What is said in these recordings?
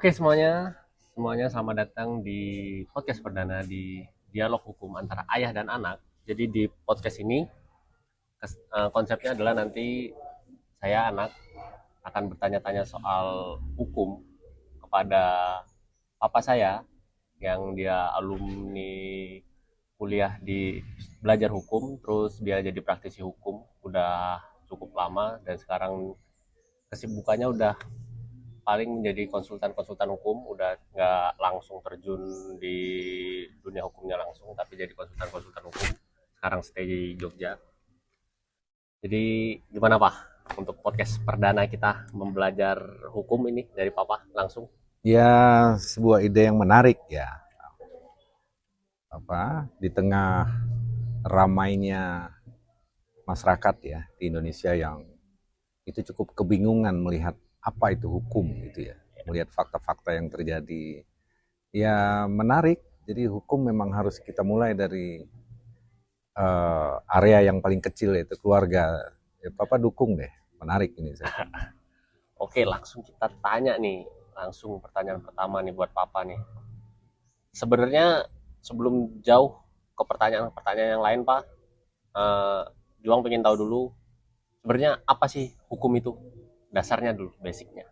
Oke semuanya, selamat datang di podcast perdana di dialog hukum antara ayah dan anak. Jadi di podcast ini konsepnya adalah nanti saya anak akan bertanya-tanya soal hukum kepada papa saya yang dia alumni kuliah di belajar hukum, terus dia jadi praktisi hukum udah cukup lama dan sekarang kesibukannya udah paling menjadi konsultan-konsultan hukum, udah nggak langsung terjun di dunia hukumnya langsung, tapi jadi konsultan-konsultan hukum. Sekarang stay di Jogja. Jadi gimana Pak untuk podcast perdana kita membelajar hukum ini dari Papa langsung? Ya, sebuah ide yang menarik ya. Di tengah ramainya masyarakat ya di Indonesia yang itu cukup kebingungan melihat apa itu hukum gitu ya. Melihat fakta-fakta yang terjadi. Ya, menarik. Jadi hukum memang harus kita mulai dari area yang paling kecil yaitu keluarga. Ya, Papa dukung deh. Menarik ini saya. Oke, langsung kita tanya nih. Langsung pertanyaan pertama nih buat Papa nih. Sebenarnya sebelum jauh ke pertanyaan-pertanyaan yang lain Pak, eh, Juang pengen tahu dulu sebenarnya apa sih hukum itu? Dasarnya dulu, basicnya.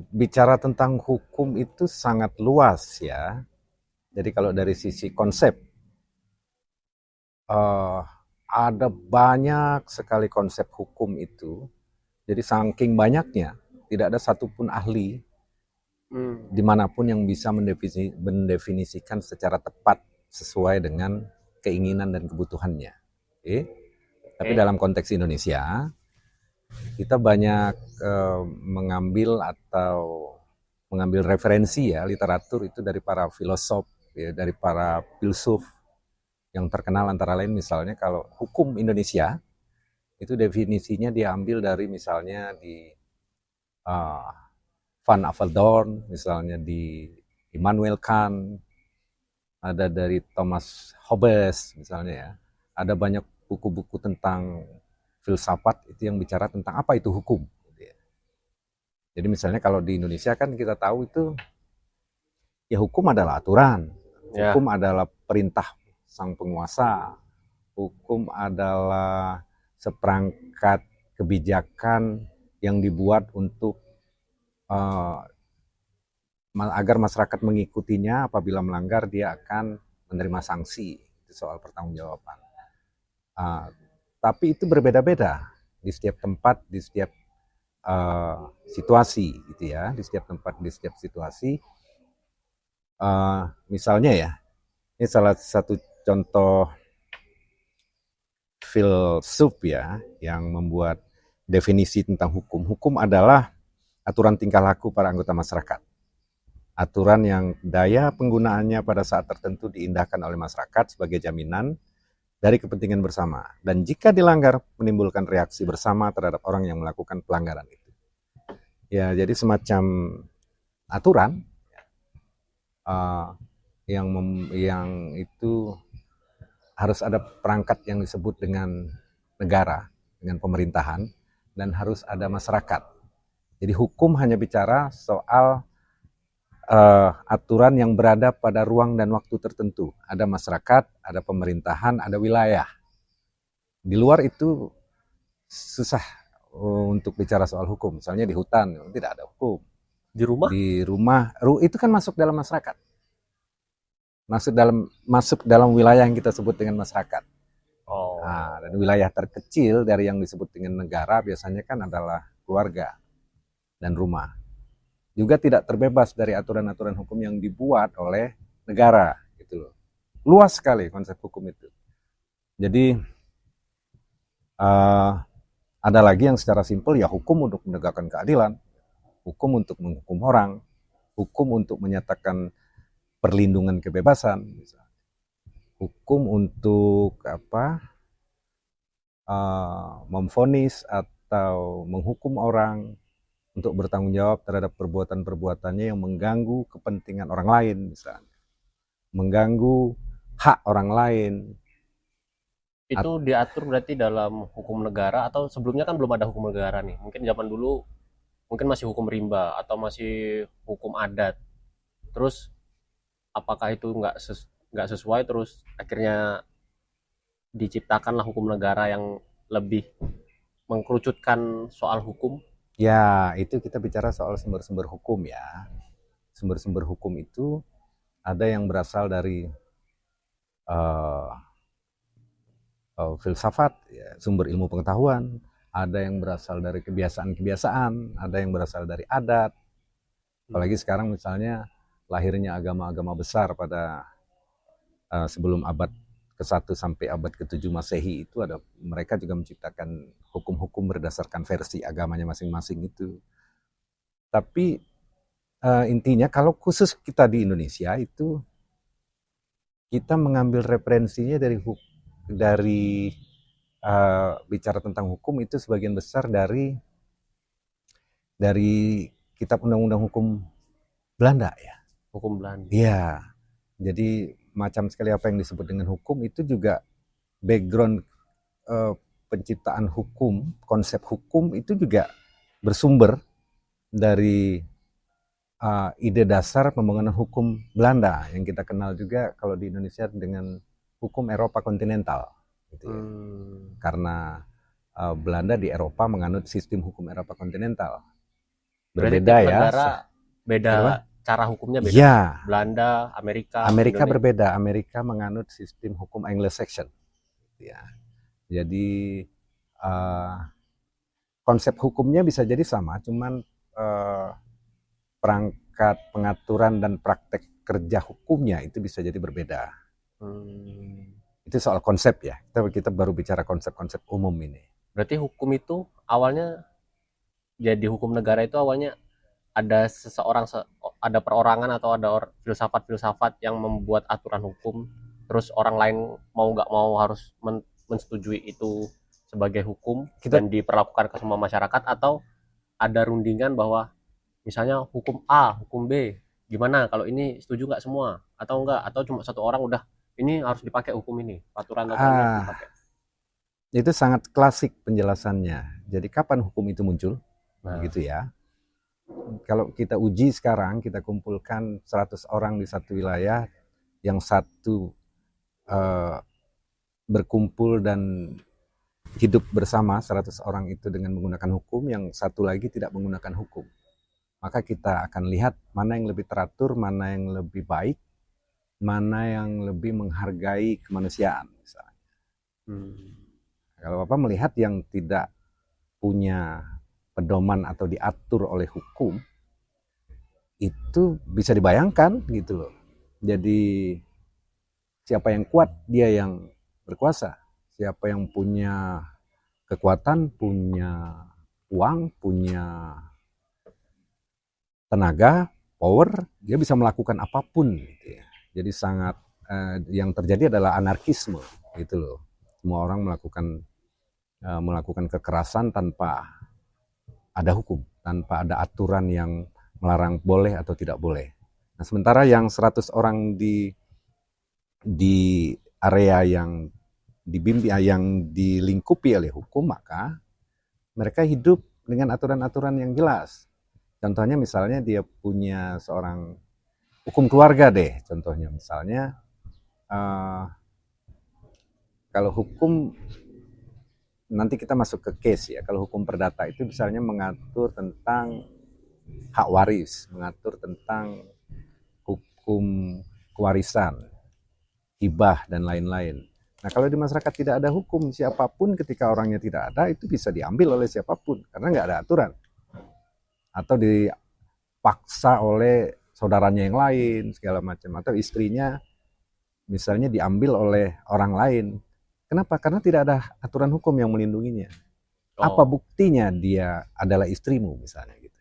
Bicara tentang hukum itu sangat luas ya. Jadi kalau dari sisi konsep, uh, ada banyak sekali konsep hukum itu. Jadi saking banyaknya, tidak ada satupun ahli dimanapun yang bisa mendefinisikan secara tepat sesuai dengan keinginan dan kebutuhannya. Oke? Tapi Oke. dalam konteks Indonesia, kita banyak mengambil atau mengambil referensi ya literatur itu dari para filosof, ya, dari para filsuf yang terkenal antara lain misalnya kalau hukum Indonesia itu definisinya diambil dari misalnya di uh, Van Aveldorn, misalnya di Immanuel Kant, ada dari Thomas Hobbes misalnya ya. Ada banyak buku-buku tentang filsafat itu yang bicara tentang apa itu hukum. Jadi misalnya kalau di Indonesia kan kita tahu itu ya hukum adalah aturan, Ya. hukum adalah perintah sang penguasa, hukum adalah seperangkat kebijakan yang dibuat untuk uh, agar masyarakat mengikutinya. Apabila melanggar dia akan menerima sanksi. Itu soal pertanggungjawaban. Uh, tapi itu berbeda-beda di setiap tempat, di setiap situasi, gitu ya. Di setiap tempat, di setiap situasi. Misalnya ya, ini salah satu contoh filsuf ya yang membuat definisi tentang hukum. Hukum adalah aturan tingkah laku para anggota masyarakat. Aturan yang daya penggunaannya pada saat tertentu diindahkan oleh masyarakat sebagai jaminan dari kepentingan bersama. Dan jika dilanggar, menimbulkan reaksi bersama terhadap orang yang melakukan pelanggaran itu. Ya, jadi semacam aturan yang itu harus ada perangkat yang disebut dengan negara, dengan pemerintahan, dan harus ada masyarakat. Jadi hukum hanya bicara soal aturan yang berada pada ruang dan waktu tertentu. Ada masyarakat, ada pemerintahan, ada wilayah. Di luar itu susah untuk bicara soal hukum. Misalnya di hutan tidak ada hukum. Di rumah? Di rumah itu kan masuk dalam masyarakat. Masuk dalam wilayah yang kita sebut dengan masyarakat. Oh. Dan wilayah terkecil dari yang disebut dengan negara biasanya kan adalah keluarga dan rumah. Juga tidak terbebas dari aturan-aturan hukum yang dibuat oleh negara gitu loh. Luas sekali konsep hukum itu. Jadi ada lagi yang secara simpel ya hukum untuk menegakkan keadilan, hukum untuk menghukum orang, hukum untuk menyatakan perlindungan kebebasan, hukum untuk memvonis atau menghukum orang untuk bertanggung jawab terhadap perbuatan-perbuatannya yang mengganggu kepentingan orang lain, misalnya mengganggu hak orang lain. Itu diatur berarti dalam hukum negara atau sebelumnya kan belum ada hukum negara nih. Mungkin zaman dulu mungkin masih hukum rimba atau masih hukum adat. Terus apakah itu nggak sesuai, terus akhirnya diciptakanlah hukum negara yang lebih mengkerucutkan soal hukum. Ya, itu kita bicara soal sumber-sumber hukum ya. Sumber-sumber hukum itu ada yang berasal dari uh, filsafat, ya, sumber ilmu pengetahuan, ada yang berasal dari kebiasaan-kebiasaan, ada yang berasal dari adat. Apalagi sekarang misalnya lahirnya agama-agama besar pada sebelum abad ke-1 sampai abad ke-7 Masehi itu ada, mereka juga menciptakan hukum-hukum berdasarkan versi agamanya masing-masing itu. Tapi intinya kalau khusus kita di Indonesia itu kita mengambil referensinya dari bicara tentang hukum itu sebagian besar dari kitab undang-undang hukum Belanda ya. Hukum Belanda. Iya. Jadi macam sekali apa yang disebut dengan hukum itu juga background penciptaan hukum, konsep hukum itu juga bersumber dari ide dasar pembangunan hukum Belanda yang kita kenal juga kalau di Indonesia dengan hukum Eropa kontinental. Gitu ya. Karena Belanda di Eropa menganut sistem hukum Eropa kontinental. Berbeda ya. Beda cara hukumnya beda. Ya. Belanda, Amerika Indonesia. Berbeda. Amerika menganut sistem hukum Anglo-Saxon. Ya. Jadi konsep hukumnya bisa jadi sama, cuman perangkat pengaturan dan praktek kerja hukumnya itu bisa jadi berbeda. Itu soal konsep ya. Kita baru bicara konsep-konsep umum ini. Berarti hukum itu awalnya, jadi hukum negara itu awalnya ada seseorang, ada perorangan atau ada filsafat-filsafat yang membuat aturan hukum, terus orang lain mau nggak mau harus mensetujui itu sebagai hukum dan diperlakukan ke semua masyarakat, atau ada rundingan bahwa misalnya hukum A, hukum B, gimana kalau ini setuju nggak semua atau enggak, atau cuma satu orang udah ini harus dipakai hukum ini, aturan-aturan dipakai. Itu sangat klasik penjelasannya. Jadi kapan hukum itu muncul? Gitu ya. Kalau kita uji sekarang, kita kumpulkan 100 orang di satu wilayah, yang satu berkumpul dan hidup bersama 100 orang itu dengan menggunakan hukum, yang satu lagi tidak menggunakan hukum. Maka kita akan lihat mana yang lebih teratur, mana yang lebih baik, mana yang lebih menghargai kemanusiaan misalnya. Kalau Bapak melihat yang tidak punya pedoman atau diatur oleh hukum, itu bisa dibayangkan gitu loh. Jadi siapa yang kuat, dia yang berkuasa. Siapa yang punya kekuatan, punya uang, punya tenaga, power, dia bisa melakukan apapun gitu ya. Jadi sangat yang terjadi adalah anarkisme gitu loh. Semua orang melakukan kekerasan tanpa ada hukum, tanpa ada aturan yang melarang boleh atau tidak boleh. Nah, sementara yang 100 orang di area yang dilingkupi oleh hukum, maka mereka hidup dengan aturan-aturan yang jelas. Contohnya misalnya dia punya seorang hukum keluarga deh, contohnya misalnya kalau hukum, nanti kita masuk ke case ya. Kalau hukum perdata itu misalnya mengatur tentang hak waris, mengatur tentang hukum kewarisan, hibah dan lain-lain. Nah, kalau di masyarakat tidak ada hukum, siapapun ketika orangnya tidak ada itu bisa diambil oleh siapapun karena nggak ada aturan, atau dipaksa oleh saudaranya yang lain segala macam, atau istrinya misalnya diambil oleh orang lain. Kenapa? Karena tidak ada aturan hukum yang melindunginya. Apa buktinya dia adalah istrimu misalnya gitu.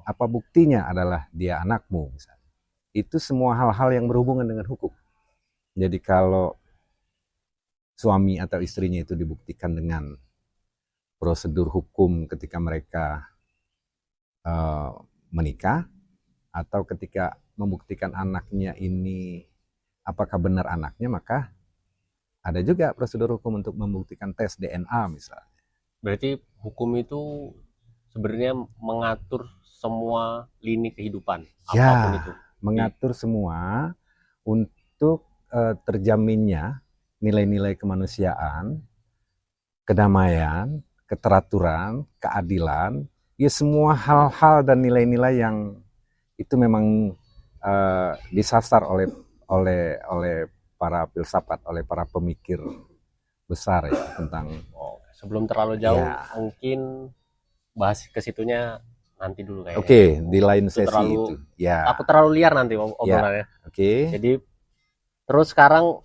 Apa buktinya adalah dia anakmu misalnya. Itu semua hal-hal yang berhubungan dengan hukum. Jadi kalau suami atau istrinya itu dibuktikan dengan prosedur hukum ketika mereka menikah, atau ketika membuktikan anaknya ini apakah benar anaknya, maka ada juga prosedur hukum untuk membuktikan tes DNA misalnya. Berarti hukum itu sebenarnya mengatur semua lini kehidupan, apapun Ya, itu. mengatur semua untuk terjaminnya nilai-nilai kemanusiaan, kedamaian, keteraturan, keadilan, ya semua hal-hal dan nilai-nilai yang itu memang disasar oleh para filsafat, oleh para pemikir besar ya tentang Sebelum terlalu jauh, ya. mungkin bahas ke situnya nanti dulu kayaknya. Oke, di lain Itu sesi terlalu, itu. Ya, aku terlalu liar nanti ya. obrolannya. Oke. Jadi terus sekarang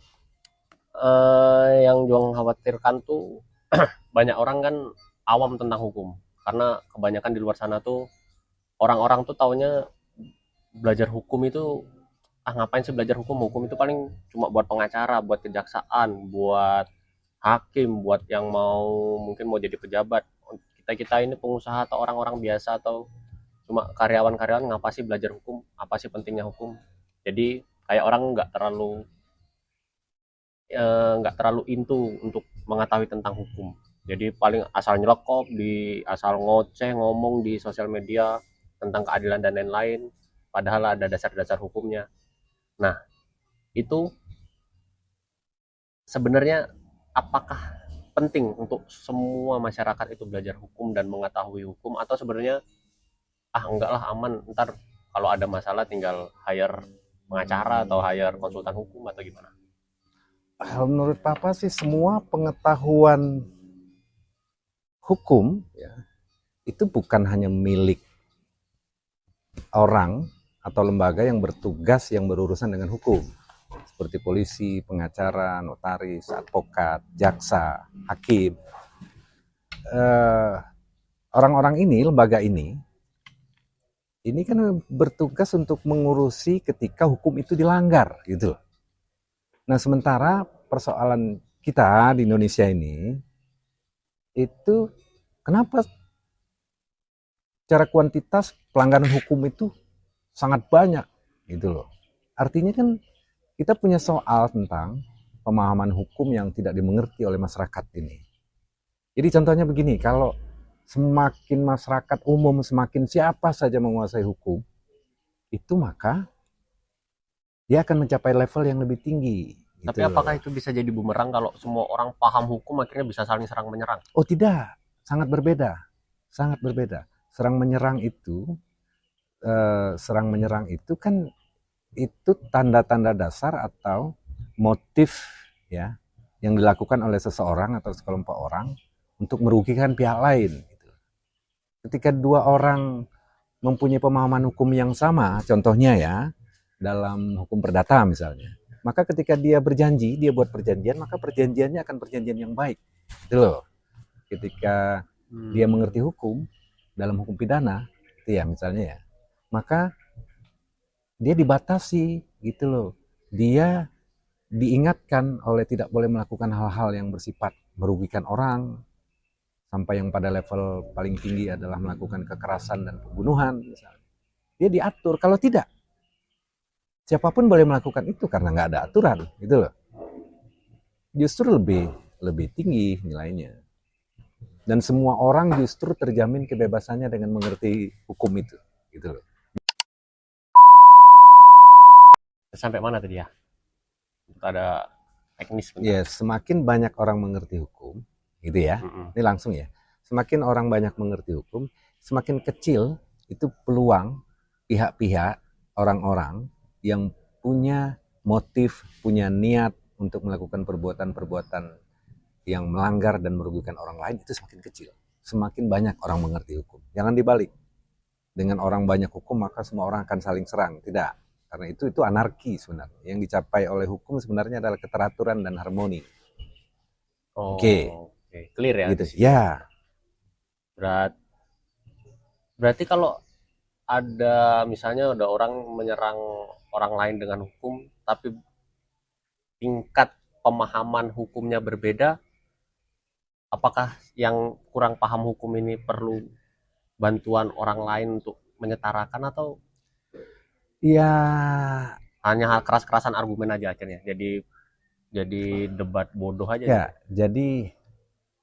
yang Juang khawatirkan tuh banyak orang kan awam tentang hukum, karena kebanyakan di luar sana tuh orang-orang tuh taunya belajar hukum itu ngapain sih belajar hukum, hukum itu paling cuma buat pengacara, buat kejaksaan, buat hakim, buat yang mungkin mau jadi pejabat. Kita kita ini pengusaha atau orang-orang biasa atau cuma karyawan-karyawan, ngapa sih belajar hukum, apa sih pentingnya hukum. Jadi kayak orang nggak terlalu into untuk mengetahui tentang hukum. Jadi paling asal nyelekop, asal ngoceh ngomong di sosial media tentang keadilan dan lain-lain, padahal ada dasar-dasar hukumnya. Nah, itu sebenarnya apakah penting untuk semua masyarakat itu belajar hukum dan mengetahui hukum, atau sebenarnya enggak lah, aman, ntar kalau ada masalah tinggal hire pengacara atau hire konsultan hukum atau gimana? Menurut Papa sih semua pengetahuan hukum ya, itu bukan hanya milik orang atau lembaga yang bertugas yang berurusan dengan hukum. Seperti polisi, pengacara, notaris, advokat, jaksa, hakim. Orang-orang ini, lembaga ini kan bertugas untuk mengurusi ketika hukum itu dilanggar gitu. Nah, sementara persoalan kita di Indonesia ini itu kenapa secara kuantitas pelanggaran hukum itu sangat banyak gitu loh. Artinya kan kita punya soal tentang pemahaman hukum yang tidak dimengerti oleh masyarakat ini. Jadi contohnya begini, kalau semakin masyarakat umum, semakin siapa saja menguasai hukum, itu maka dia akan mencapai level yang lebih tinggi. Tapi Gitu apakah loh. itu bisa jadi bumerang kalau semua orang paham hukum akhirnya bisa saling serang menyerang? Oh tidak, sangat berbeda, sangat berbeda. Serang menyerang itu kan itu tanda-tanda dasar atau motif ya yang dilakukan oleh seseorang atau sekelompok orang untuk merugikan pihak lain. Ketika dua orang mempunyai pemahaman hukum yang sama, contohnya ya dalam hukum perdata misalnya, maka ketika dia berjanji, dia buat perjanjian, maka perjanjiannya akan perjanjian yang baik. Itu loh. Ketika dia mengerti hukum dalam hukum pidana, itu ya misalnya ya, maka dia dibatasi gitu loh. Dia diingatkan oleh tidak boleh melakukan hal-hal yang bersifat merugikan orang, sampai yang pada level paling tinggi adalah melakukan kekerasan dan pembunuhan misalnya. Dia diatur, kalau tidak siapapun boleh melakukan itu karena nggak ada aturan gitu loh. Justru lebih tinggi nilainya. Dan semua orang justru terjamin kebebasannya dengan mengerti hukum itu gitu loh. Sampai mana tadi ya? Ada teknis bentar. Ya, semakin banyak orang mengerti hukum gitu ya. Ini langsung ya. Semakin orang banyak mengerti hukum, semakin kecil itu peluang pihak-pihak orang-orang yang punya motif, punya niat untuk melakukan perbuatan-perbuatan yang melanggar dan merugikan orang lain itu semakin kecil. Semakin banyak orang mengerti hukum. Jangan dibalik. Dengan orang banyak hukum maka semua orang akan saling serang. Tidak. Karena itu anarki sebenarnya. Yang dicapai oleh hukum sebenarnya adalah keteraturan dan harmoni. Oke. Clear ya? Gitu. Ya. Berarti kalau ada misalnya ada orang menyerang orang lain dengan hukum, tapi tingkat pemahaman hukumnya berbeda, apakah yang kurang paham hukum ini perlu bantuan orang lain untuk menyetarakan, atau ya hanya keras-kerasan argumen aja akhirnya jadi debat bodoh aja ya gitu? Jadi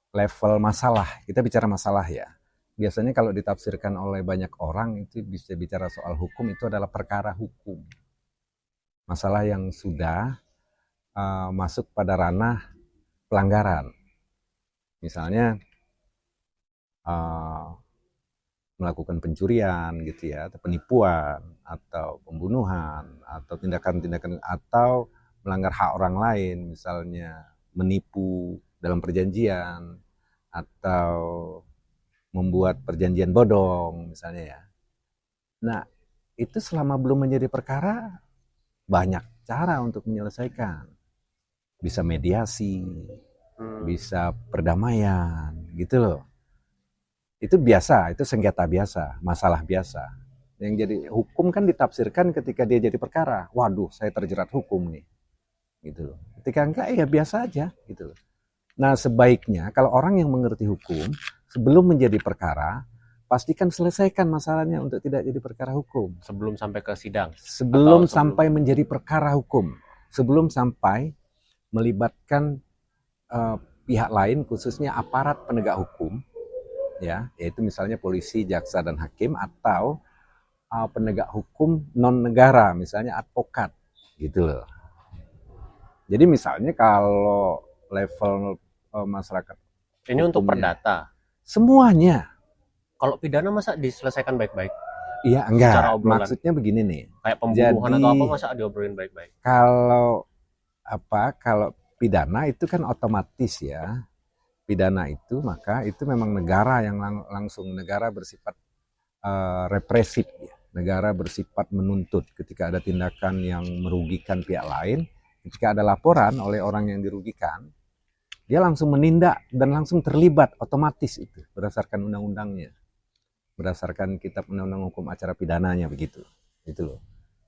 level masalah, kita bicara masalah ya, biasanya kalau ditafsirkan oleh banyak orang itu bisa bicara soal hukum, itu adalah perkara hukum. Masalah yang sudah masuk pada ranah pelanggaran. Misalnya melakukan pencurian gitu ya, atau penipuan, atau pembunuhan, atau tindakan-tindakan, atau melanggar hak orang lain, misalnya menipu dalam perjanjian, atau membuat perjanjian bodong misalnya ya. Nah, itu selama belum menjadi perkara, banyak cara untuk menyelesaikan. Bisa mediasi, bisa perdamaian, gitu loh. Itu biasa, itu sengketa biasa, masalah biasa. Yang jadi hukum kan ditafsirkan ketika dia jadi perkara. Waduh, saya terjerat hukum nih. Gitu loh. Ketika enggak, ya biasa aja, gitu loh. Nah, sebaiknya kalau orang yang mengerti hukum, sebelum menjadi perkara, pastikan selesaikan masalahnya untuk tidak jadi perkara hukum. Sebelum sampai ke sidang. Sebelum sampai menjadi perkara hukum. Sebelum sampai melibatkan pihak lain, khususnya aparat penegak hukum, ya, yaitu misalnya polisi, jaksa, dan hakim, atau penegak hukum non negara, misalnya advokat, gitu loh. Jadi misalnya kalau level masyarakat ini hukumnya, untuk perdata semuanya. Kalau pidana masa diselesaikan baik-baik? Iya, enggak. Maksudnya begini nih. Kayak pembunuhan atau apa masa diobrolin baik-baik? Kalau pidana itu kan otomatis ya. Pidana itu maka itu memang negara yang langsung, negara bersifat represif ya. Negara bersifat menuntut ketika ada tindakan yang merugikan pihak lain, ketika ada laporan oleh orang yang dirugikan, dia langsung menindak dan langsung terlibat otomatis itu berdasarkan undang-undangnya. Berdasarkan kitab undang-undang hukum acara pidananya begitu. Itu loh.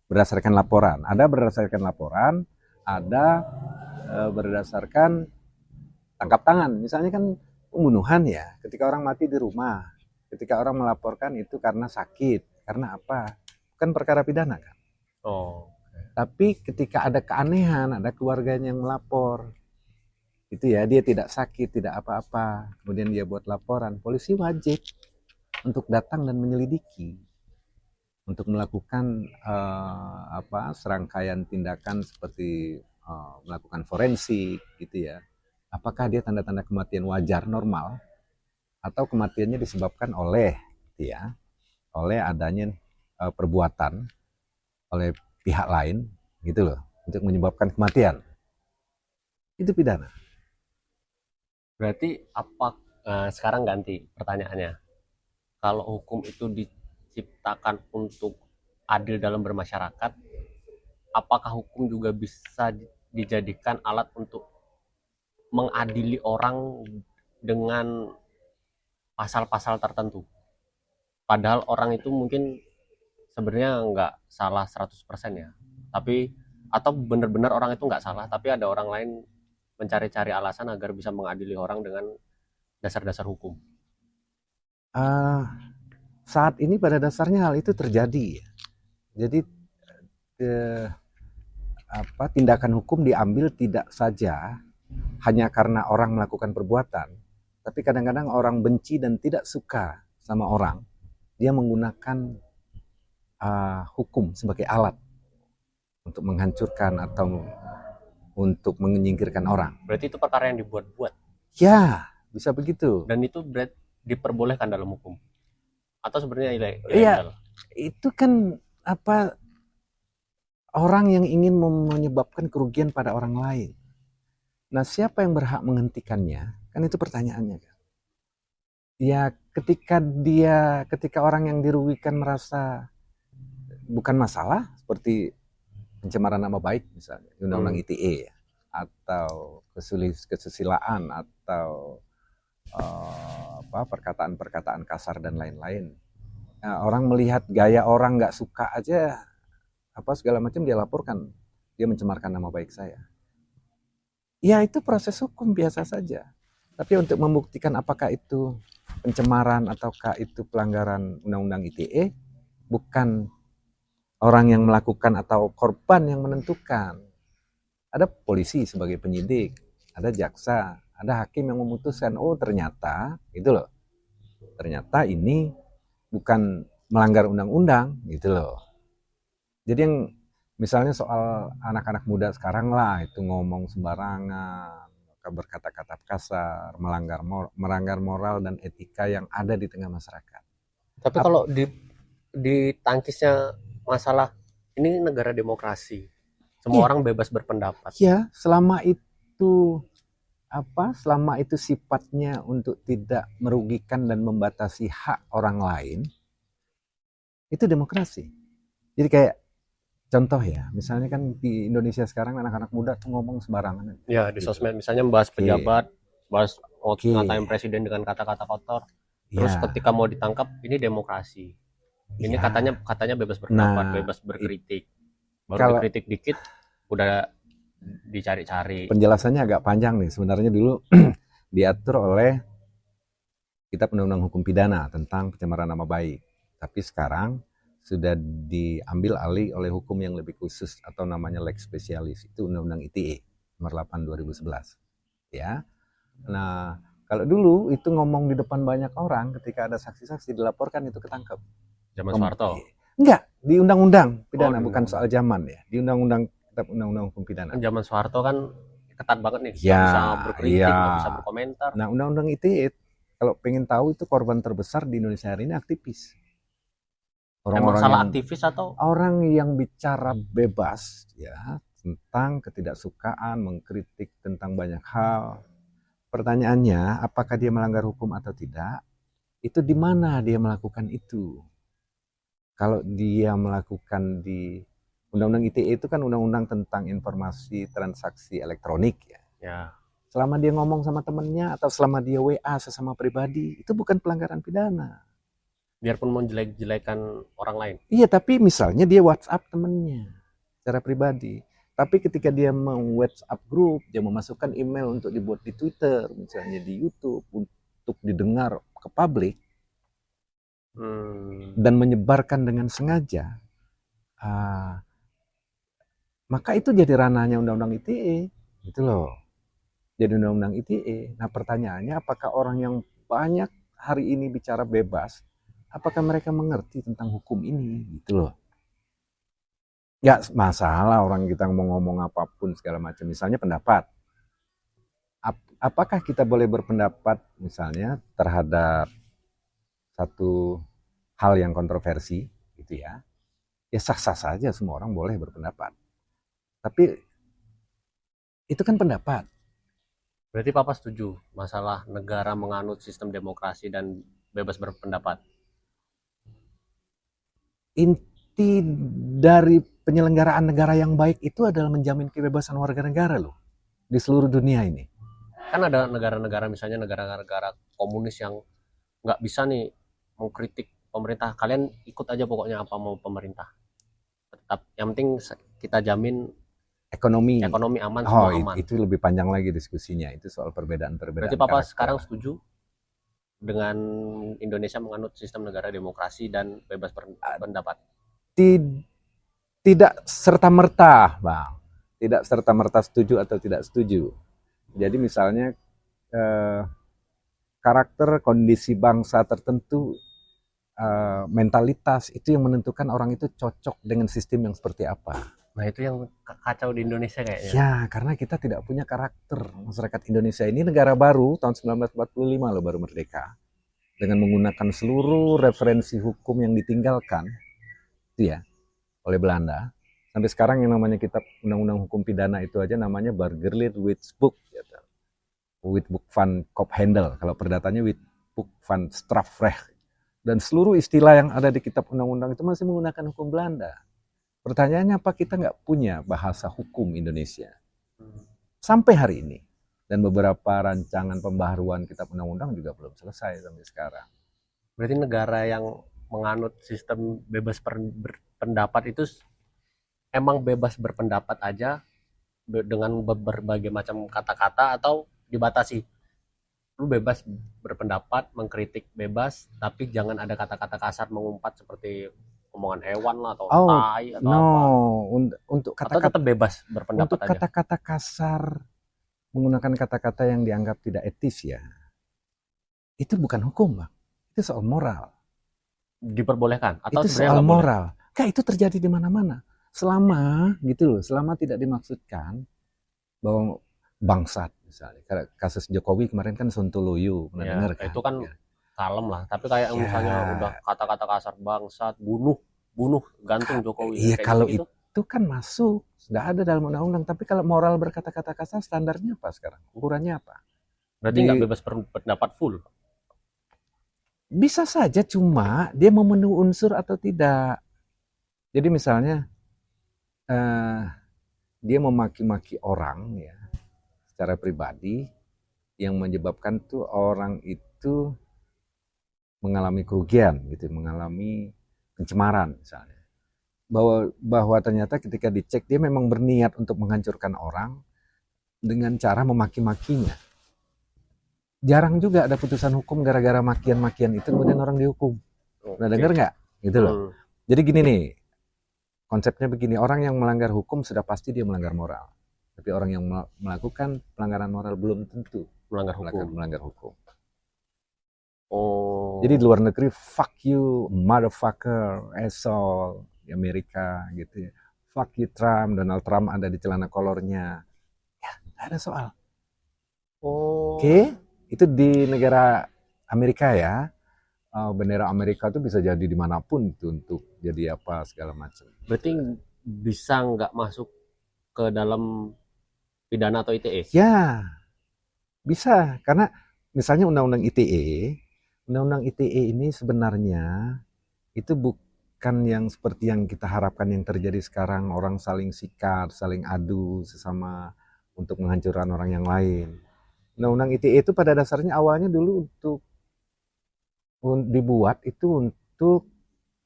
Berdasarkan laporan. Ada berdasarkan laporan, ada berdasarkan tangkap tangan. Misalnya kan pembunuhan ya, ketika orang mati di rumah, ketika orang melaporkan itu karena sakit, karena apa? Kan perkara pidana kan. Oh. Tapi ketika ada keanehan, ada keluarganya yang melapor, itu ya dia tidak sakit, tidak apa-apa, kemudian dia buat laporan, polisi wajib untuk datang dan menyelidiki, untuk melakukan serangkaian tindakan seperti melakukan forensik gitu ya. Apakah dia tanda-tanda kematian wajar normal atau kematiannya disebabkan oleh adanya perbuatan oleh pihak lain gitu loh untuk menyebabkan kematian. Itu pidana. Berarti apa sekarang ganti pertanyaannya. Kalau hukum itu diciptakan untuk adil dalam bermasyarakat, apakah hukum juga bisa dijadikan alat untuk mengadili orang dengan pasal-pasal tertentu? Padahal orang itu mungkin sebenarnya nggak salah 100% ya. Tapi atau benar-benar orang itu nggak salah, tapi ada orang lain mencari-cari alasan agar bisa mengadili orang dengan dasar-dasar hukum. Saat ini pada dasarnya hal itu terjadi. Jadi tindakan hukum diambil tidak saja hanya karena orang melakukan perbuatan, tapi kadang-kadang orang benci dan tidak suka sama orang, dia menggunakan hukum sebagai alat untuk menghancurkan atau untuk menyingkirkan orang. Berarti itu perkara yang dibuat-buat? Ya, bisa begitu. Dan itu diperbolehkan dalam hukum? Atau sebenarnya ilegal? Iya, itu kan orang yang ingin menyebabkan kerugian pada orang lain. Nah, siapa yang berhak menghentikannya? Kan itu pertanyaannya kan. Ya, ketika orang yang dirugikan merasa bukan masalah, seperti pencemaran nama baik misalnya, undang-undang ITE ya, atau kesusilaan, atau perkataan-perkataan kasar dan lain-lain. Nah, orang melihat gaya orang nggak suka aja, segala macam dia laporkan, dia mencemarkan nama baik saya. Ya itu proses hukum biasa saja. Tapi untuk membuktikan apakah itu pencemaran ataukah itu pelanggaran undang-undang ITE, bukan orang yang melakukan atau korban yang menentukan. Ada polisi sebagai penyidik, ada jaksa, ada hakim yang memutuskan, oh ternyata, gitu loh. ternyata ini bukan melanggar undang-undang gitu loh. Jadi yang misalnya soal anak-anak muda sekarang lah itu ngomong sembarangan, berkata-kata kasar, melanggar moral dan etika yang ada di tengah masyarakat. Tapi kalau di tangkisnya masalah ini negara demokrasi, semua Iya, orang bebas berpendapat. ya, selama itu sifatnya untuk tidak merugikan dan membatasi hak orang lain, itu demokrasi. Jadi kayak contoh ya, misalnya kan di Indonesia sekarang anak-anak muda tuh ngomong sembarangan. Ya, di Gitu. sosmed misalnya membahas Oke, pejabat, bahas ngatain oke, presiden dengan kata-kata kotor. Terus ya, ketika mau ditangkap, ini demokrasi. Ini ya. katanya bebas berpendapat, Nah, bebas berkritik. Baru kalau dikritik dikit udah dicari-cari. penjelasannya agak panjang nih. Sebenarnya dulu diatur oleh Kitab Undang-Undang Hukum Pidana tentang pencemaran nama baik. Tapi sekarang sudah diambil alih oleh hukum yang lebih khusus atau namanya lex specialis. Itu Undang-Undang ITE nomor 8 2011. Ya. Nah, kalau dulu itu ngomong di depan banyak orang ketika ada saksi-saksi dilaporkan itu ketangkep. Zaman Soeharto. Enggak, di undang-undang Oh, pidana, di bukan undang-undang. soal zaman ya. Di undang-undang Kitab Undang-Undang Hukum Pidana. Kan zaman Soeharto kan ketat banget nih, nggak Ya, bisa berkritik, ya. nggak bisa berkomentar. Nah, undang-undang ITE kalau pengen tahu itu korban terbesar di Indonesia hari ini aktivis. Emang Orang-orang salah yang aktivis atau bicara bebas ya tentang ketidaksukaan, mengkritik tentang banyak hal. Pertanyaannya, apakah dia melanggar hukum atau tidak? Itu di mana dia melakukan itu? Kalau dia melakukan di Undang-Undang ITE itu kan undang-undang tentang informasi transaksi elektronik ya. ya Selama dia ngomong sama temennya atau selama dia WA sesama pribadi, itu bukan pelanggaran pidana. biarpun mau jelek-jelekan orang lain? Iya, tapi misalnya dia WhatsApp temennya secara pribadi. Tapi ketika dia mau WhatsApp grup, dia memasukkan email untuk dibuat di Twitter, misalnya di YouTube, untuk didengar ke publik, dan menyebarkan dengan sengaja, maka itu jadi ranahnya Undang-Undang ITE. Gitu loh. Jadi Undang-Undang ITE. Nah pertanyaannya, apakah orang yang banyak hari ini bicara bebas, apakah mereka mengerti tentang hukum ini? Gitu loh. Nggak masalah orang kita mau ngomong apapun segala macam. Misalnya pendapat. Apakah kita boleh berpendapat misalnya terhadap satu hal yang kontroversi gitu ya? Ya sah-sah saja semua orang boleh berpendapat. Tapi itu kan pendapat. Berarti Papa setuju masalah negara menganut sistem demokrasi dan bebas berpendapat? Inti dari penyelenggaraan negara yang baik itu adalah menjamin kebebasan warga negara loh di seluruh dunia ini. Kan ada negara-negara misalnya negara-negara komunis yang nggak bisa nih mengkritik pemerintah. Kalian ikut aja pokoknya apa mau pemerintah. Tetap yang penting kita jamin Ekonomi aman, oh semua aman. itu lebih panjang lagi diskusinya, itu soal perbedaan-perbedaan Berarti Papa karakter. sekarang setuju dengan Indonesia menganut sistem negara demokrasi dan bebas berpendapat? Tidak serta-merta, Bang. Tidak serta-merta setuju atau tidak setuju. Jadi misalnya karakter kondisi bangsa tertentu, mentalitas itu yang menentukan orang itu cocok dengan sistem yang seperti apa. Nah itu yang kacau di Indonesia kayaknya. Ya, karena kita tidak punya karakter. Masyarakat Indonesia ini negara baru, tahun 1945 loh baru merdeka. Dengan menggunakan seluruh referensi hukum yang ditinggalkan, itu ya, oleh Belanda. Sampai sekarang yang namanya kitab Undang-Undang Hukum Pidana itu aja namanya Burgerlijk Wetboek. Gitu. Wetboek van Kophandel. Kalau perdatanya Wetboek van Strafrecht. Dan seluruh istilah yang ada di kitab undang-undang itu masih menggunakan hukum Belanda. Pertanyaannya apa kita nggak punya bahasa hukum Indonesia sampai hari ini, dan beberapa rancangan pembaharuan kitab undang-undang juga belum selesai sampai sekarang. Berarti negara yang menganut sistem bebas berpendapat itu emang bebas berpendapat aja dengan berbagai macam kata-kata atau dibatasi? Lu bebas berpendapat, mengkritik bebas, tapi jangan ada kata-kata kasar mengumpat seperti omongan hewan lah atau tai atau apa. Untuk Atau tetap bebas berpendapat untuk aja. kata-kata kasar, menggunakan kata-kata yang dianggap tidak etis ya, itu bukan hukum, Bang. Itu soal moral. Diperbolehkan atau Itu sebenarnya soal nggak boleh? moral. Kayak itu terjadi di mana-mana. Selama gitu loh, selama tidak dimaksudkan bahwa bangsat misalnya. Kayak kasus Jokowi kemarin kan Sontoloyo, pernah Ya, dengar kan? itu kan Ya. kalem lah. Tapi kayak misalnya udah Ya, kata-kata kasar, bangsat, bunuh, bunuh, gantung Jokowi, iya kayak kalau gitu-gitu. itu kan masuk, sudah ada dalam undang-undang. Tapi kalau moral berkata-kata kasar, standarnya apa sekarang? Ukurannya apa? Berarti nggak Di bebas pendapat full. Bisa saja, cuma dia memenuhi unsur atau tidak. Jadi misalnya eh, dia memaki-maki orang ya secara pribadi yang menyebabkan tuh orang itu mengalami kerugian gitu, mengalami pencemaran misalnya. Bahwa ternyata ketika dicek dia memang berniat untuk menghancurkan orang dengan cara memaki-makinya. Jarang juga ada putusan hukum gara-gara makian-makian itu kemudian orang dihukum. Pernah Oke. dengar nggak? Gitu loh. Jadi gini nih, konsepnya begini, orang yang melanggar hukum sudah pasti dia melanggar moral. Tapi orang yang melakukan pelanggaran moral belum tentu Melanggar hukum. Oh. Jadi di luar negeri, fuck you, motherfucker, asshole, di Amerika gitu ya. Fuck you Trump, Donald Trump ada di celana kolornya. Ya, gak ada soal. Oh. Oke, itu di negara Amerika ya. Bendera Amerika tuh bisa jadi dimanapun tuh untuk jadi apa segala macam. Berarti bisa nggak masuk ke dalam pidana atau ITE? Ya, bisa. Karena misalnya Undang-Undang ITE ini sebenarnya itu bukan yang seperti yang kita harapkan yang terjadi sekarang, orang saling sikat, saling adu sesama untuk menghancurkan orang yang lain. Undang-Undang ITE itu pada dasarnya awalnya dulu untuk dibuat itu untuk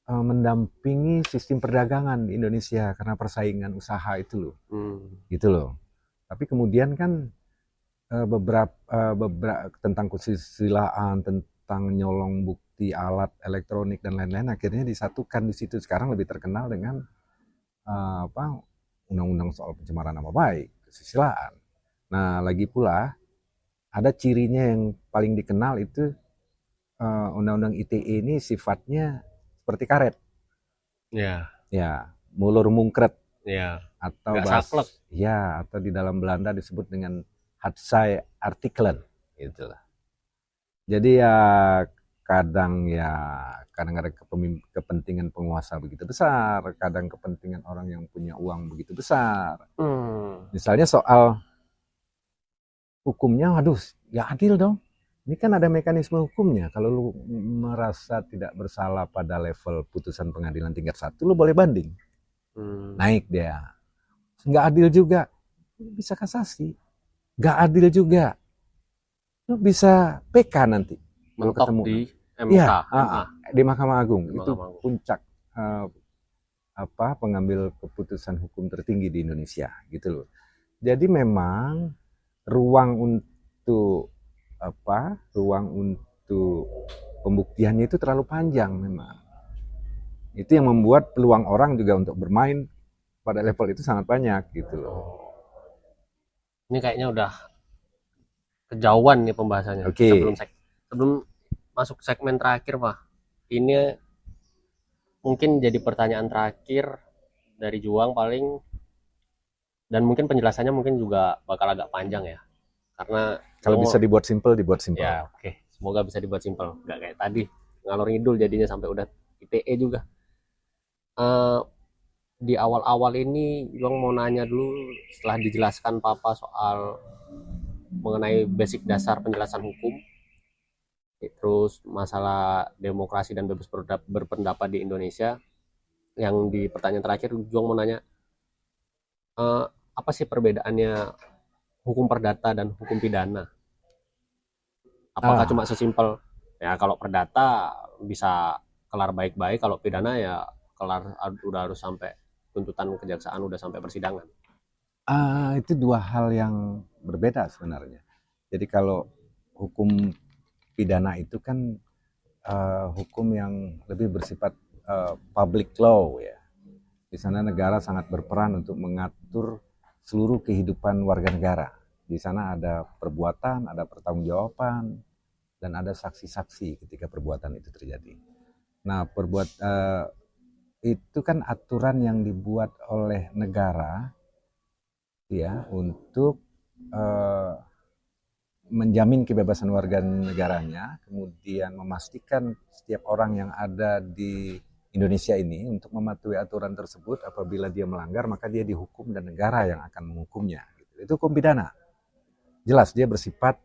mendampingi sistem perdagangan di Indonesia karena persaingan usaha itu loh. Gitu loh. Tapi kemudian kan beberapa tentang kesusilaan, tentang nyolong bukti alat elektronik dan lain-lain akhirnya disatukan di situ. Sekarang lebih terkenal dengan undang-undang soal pencemaran nama baik, kesusilaan. Nah, lagi pula ada cirinya yang paling dikenal itu undang-undang ITE ini sifatnya seperti karet. Ya. Ya, mulur mungkret. Ya. Atau saklek. Ya, atau di dalam Belanda disebut dengan Hadsai Artikelen gitulah. Jadi ya kadang ada kepentingan penguasa begitu besar, kadang kepentingan orang yang punya uang begitu besar. Misalnya soal hukumnya, aduh, ya adil dong. Ini kan ada mekanisme hukumnya. Kalau lu merasa tidak bersalah pada level putusan pengadilan tingkat 1, lu boleh banding. Naik dia. Nggak adil juga, bisa kasasi. Nggak adil juga, lu bisa PK nanti. Mentok ketemu di MK. Ya, di Mahkamah Agung. Di itu Mahkamah Agung. Puncak pengambil keputusan hukum tertinggi di Indonesia, gitu loh. Jadi memang ruang untuk pembuktiannya itu terlalu panjang memang. Itu yang membuat peluang orang juga untuk bermain pada level itu sangat banyak gitu loh. Ini kayaknya udah kejauhan nih pembahasannya. Oke. Sebelum masuk segmen terakhir, Pak. Ini mungkin jadi pertanyaan terakhir dari Juang paling, dan mungkin penjelasannya mungkin juga bakal agak panjang ya. Karena kalau bisa dibuat simpel, dibuat simpel. Ya, oke. Semoga bisa dibuat simpel. Nggak kayak tadi ngalor ngidul jadinya sampai udah ITE juga. Di awal-awal ini Juang mau nanya dulu, setelah dijelaskan Papa soal mengenai basic dasar penjelasan hukum, terus masalah demokrasi dan bebas berpendapat di Indonesia, yang di pertanyaan terakhir Juang mau nanya, apa sih perbedaannya hukum perdata dan hukum pidana? Apakah cuma sesimpel ya kalau perdata bisa kelar baik-baik, kalau pidana ya kelar udah harus sampai tuntutan kejaksaan, udah sampai persidangan? Itu dua hal yang berbeda sebenarnya. Jadi kalau hukum pidana itu kan hukum yang lebih bersifat public law ya. Di sana negara sangat berperan untuk mengatur seluruh kehidupan warga negara. Di sana ada perbuatan, ada pertanggungjawaban, dan ada saksi-saksi ketika perbuatan itu terjadi. Nah, itu kan aturan yang dibuat oleh negara ya untuk menjamin kebebasan warga negaranya, kemudian memastikan setiap orang yang ada di Indonesia ini untuk mematuhi aturan tersebut. Apabila dia melanggar maka dia dihukum dan negara yang akan menghukumnya. Itu hukum pidana. Jelas dia bersifat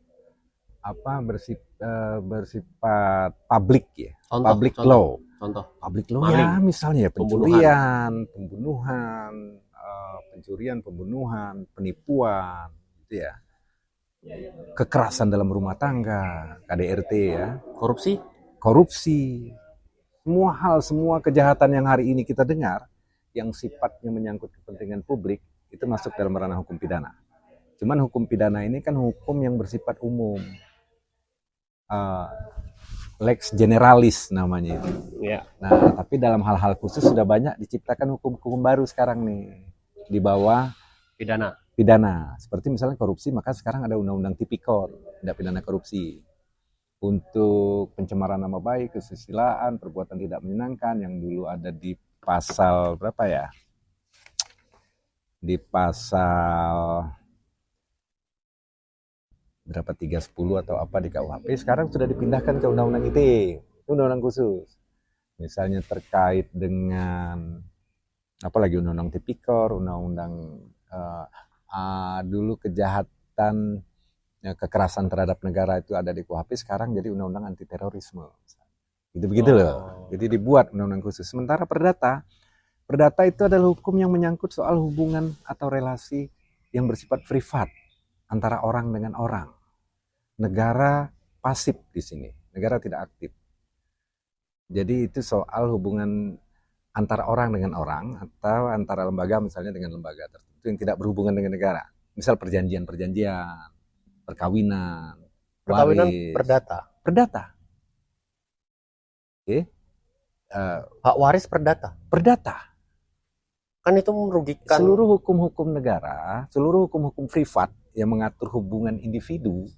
bersifat publik ya, public law. Contoh. Public law Maling. ya misalnya ya pencurian, pembunuhan, penipuan, gitu ya. Kekerasan dalam rumah tangga, KDRT ya. Korupsi. Semua kejahatan yang hari ini kita dengar yang sifatnya menyangkut kepentingan publik itu masuk dalam ranah hukum pidana. Cuman hukum pidana ini kan hukum yang bersifat umum. Lex generalis namanya itu. Ya. Nah, tapi dalam hal-hal khusus sudah banyak diciptakan hukum-hukum baru sekarang nih di bawah pidana. Seperti misalnya korupsi, maka sekarang ada undang-undang tipikor, tindak pidana korupsi. Untuk pencemaran nama baik, kesusilaan, perbuatan tidak menyenangkan yang dulu ada di pasal berapa ya? Di pasal berapa 310 atau apa di KUHP, sekarang sudah dipindahkan ke undang-undang ITE, itu undang-undang khusus. Misalnya terkait dengan apalagi undang-undang tipikor, undang-undang dulu kejahatan kekerasan terhadap negara itu ada di KUHP, sekarang jadi undang-undang anti terorisme. Begitu loh. Jadi dibuat undang-undang khusus. Sementara perdata itu adalah hukum yang menyangkut soal hubungan atau relasi yang bersifat privat antara orang dengan orang. Negara pasif di sini, negara tidak aktif. Jadi itu soal hubungan antara orang dengan orang atau antara lembaga misalnya dengan lembaga tertentu yang tidak berhubungan dengan negara. Misal perjanjian, perkawinan waris. Perdata. Oke. Hak waris perdata. Kan itu merugikan. Seluruh hukum-hukum negara, seluruh hukum-hukum privat yang mengatur hubungan individu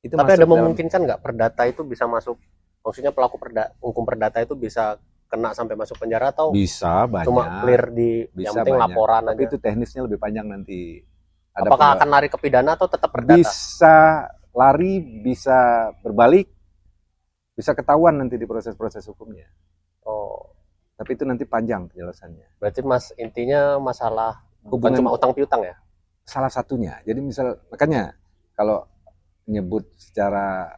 itu. Tapi ada memungkinkan nggak perdata itu bisa masuk? Maksudnya pelaku hukum perdata itu bisa kena sampai masuk penjara atau bisa banyak? Cuma clear yang penting banyak. Laporan tapi aja. Itu teknisnya lebih panjang nanti. Apakah akan lari ke pidana atau tetap perdata? Bisa lari, bisa berbalik, bisa ketahuan nanti di proses-proses hukumnya. Oh. Tapi itu nanti panjang penjelasannya. Berarti intinya masalah hubungan cuma utang piutang ya? Salah satunya. Jadi makanya kalau nyebut secara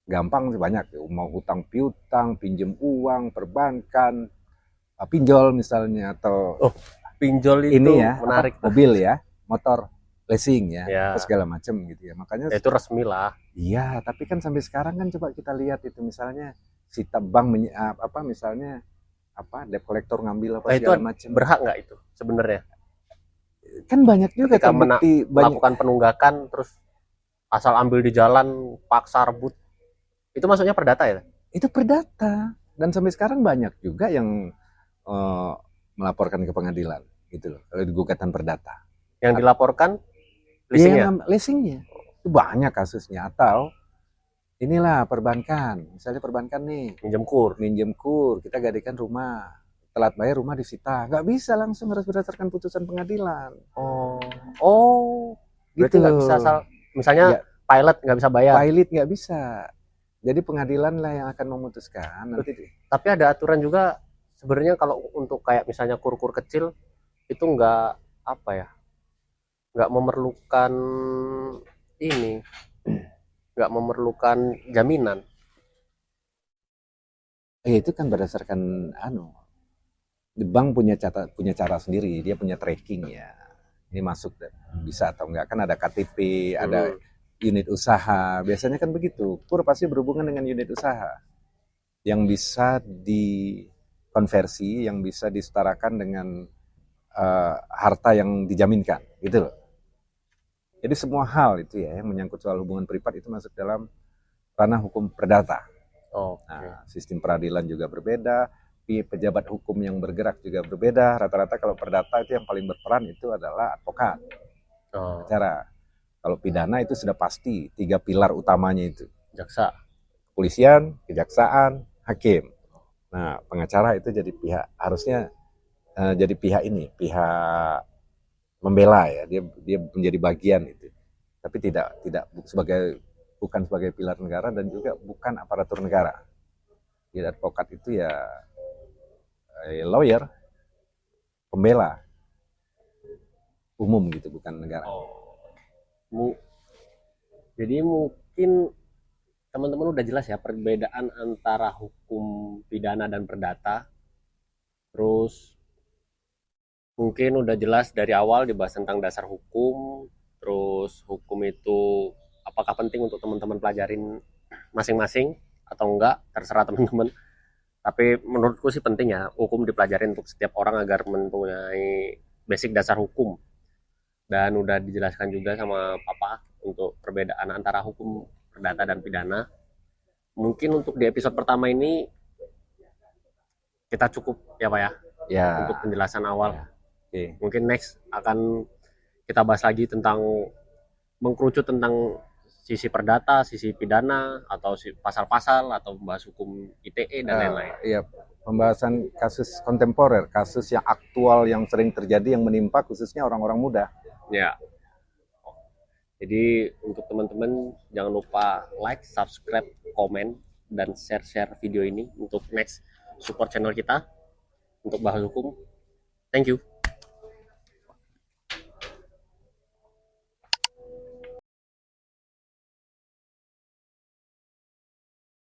gampang sih banyak ya. Mau utang piutang, pinjam uang, perbankan, pinjol misalnya, atau pinjol itu ini ya, menarik. Mobil ya, motor, leasing ya, atau segala macam gitu ya. Makanya itu resmi lah. Iya, tapi kan sampai sekarang kan coba kita lihat itu misalnya sita bank misalnya debt collector ngambil segala macam. Berhak nggak itu sebenarnya? Kan banyak juga terbukti melakukan penunggakan terus asal ambil di jalan, paksa rebut. Itu maksudnya perdata ya? Itu perdata. Dan sampai sekarang banyak juga yang melaporkan ke pengadilan gitu loh, kalau di gugatan perdata. Yang dilaporkan leasingnya. Itu banyak kasusnya. Atau inilah perbankan, misalnya perbankan nih minjem kur, kita gadaikan rumah, telat bayar rumah disita, nggak bisa langsung, harus berdasarkan putusan pengadilan. Berarti nggak bisa asal misalnya pilot nggak bisa bayar. Pilot nggak bisa, jadi pengadilan lah yang akan memutuskan nanti. Tapi ada aturan juga sebenarnya kalau untuk kayak misalnya kur-kur kecil itu nggak memerlukan nggak memerlukan jaminan. Itu kan berdasarkan bank punya cara sendiri, dia punya tracking ya. Ini masuk bisa atau enggak, kan ada KTP, ada unit usaha. Biasanya kan begitu. Kur pasti berhubungan dengan unit usaha yang bisa dikonversi, yang bisa disetarakan dengan harta yang dijaminkan, gitu loh. Jadi semua hal itu ya yang menyangkut soal hubungan privat itu masuk dalam ranah hukum perdata. Nah, sistem peradilan juga berbeda, pejabat hukum yang bergerak juga berbeda. Rata-rata kalau perdata itu yang paling berperan itu adalah advokat. Kalau pidana itu sudah pasti 3 pilar utamanya itu. jaksa. kepolisian, kejaksaan, hakim. Nah, pengacara itu jadi pihak, harusnya jadi pihak ini, pihak membela ya. Dia menjadi bagian itu. Tapi bukan sebagai pilar negara dan juga bukan aparatur negara. Jadi advokat itu ya lawyer, pembela umum gitu, bukan negara. Jadi mungkin teman-teman udah jelas ya perbedaan antara hukum pidana dan perdata. Terus mungkin udah jelas dari awal dibahas tentang dasar hukum. Terus hukum itu apakah penting untuk teman-teman pelajarin masing-masing atau enggak, terserah teman-teman. Tapi menurutku sih penting ya hukum dipelajarin untuk setiap orang agar mempunyai basic dasar hukum. Dan udah dijelaskan juga sama Papa untuk perbedaan antara hukum perdata dan pidana. Mungkin untuk di episode pertama ini kita cukup ya Pak ya, Ya. untuk penjelasan awal. Ya. Okay. Mungkin next akan kita bahas lagi tentang mengkerucut tentang sisi perdata, sisi pidana, atau pasal-pasal, atau membahas hukum ITE dan lain-lain. Iya, pembahasan kasus kontemporer, kasus yang aktual yang sering terjadi yang menimpa khususnya orang-orang muda. Ya. Jadi untuk teman-teman jangan lupa like, subscribe, komen, dan share video ini untuk next support channel kita untuk bahas hukum. Thank you.